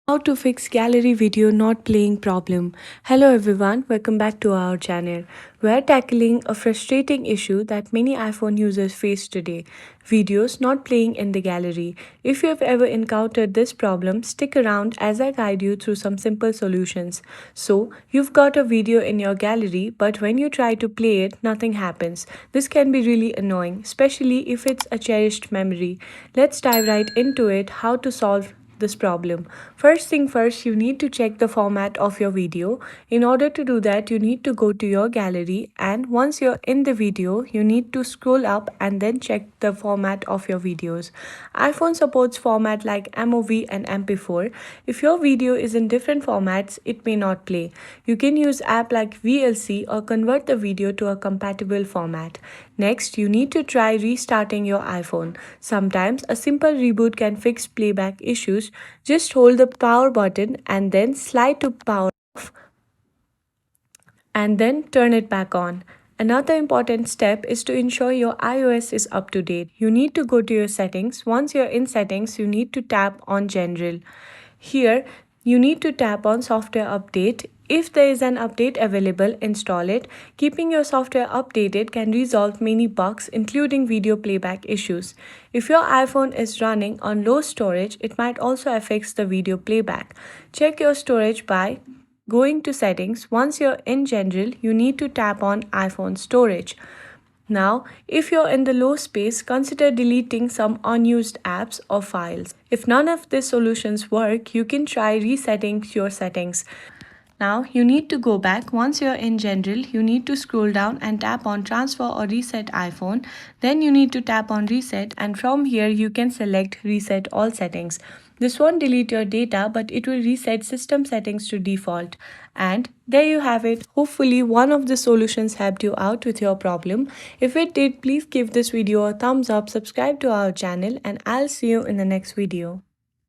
How to fix gallery video not playing problem. Hello everyone, welcome back to our channel. We're tackling a frustrating issue that many iPhone users face today. Videos not playing in the gallery. If you have ever encountered this problem, stick around as I guide you through some simple solutions. So, you've got a video in your gallery, but when you try to play it, nothing happens. This can be really annoying, especially if it's a cherished memory. Let's dive right into it, how to solve this problem. First thing first, you need to check the format of your video. In order to do that, you need to go to your gallery, and once you're in the video, you need to scroll up and then check the format of your videos. iPhone supports format like MOV and MP4. If your video is in different formats, it may not play. You can use app like VLC or convert the video to a compatible format. Next, you need to try restarting your iPhone. Sometimes a simple reboot can fix playback issues. Just hold the power button and then slide to power off and then turn it back on. Another important step is to ensure your iOS is up to date. You need to go to your settings. Once you're in settings, you need to tap on General. Here, you need to tap on Software Update. If there is an update available, install it. Keeping your software updated can resolve many bugs, including video playback issues. If your iPhone is running on low storage, it might also affect the video playback. Check your storage by going to settings. Once you're in general, you need to tap on iPhone storage. Now, if you're in the low space, consider deleting some unused apps or files. If none of these solutions work, you can try resetting your settings. Now, you need to go back. Once you're in general, you need to scroll down and tap on transfer or reset iPhone. Then you need to tap on reset, and from here you can select reset all settings. This won't delete your data, but it will reset system settings to default. And there you have it. Hopefully one of the solutions helped you out with your problem. If it did, please give this video a thumbs up, subscribe to our channel, and I'll see you in the next video.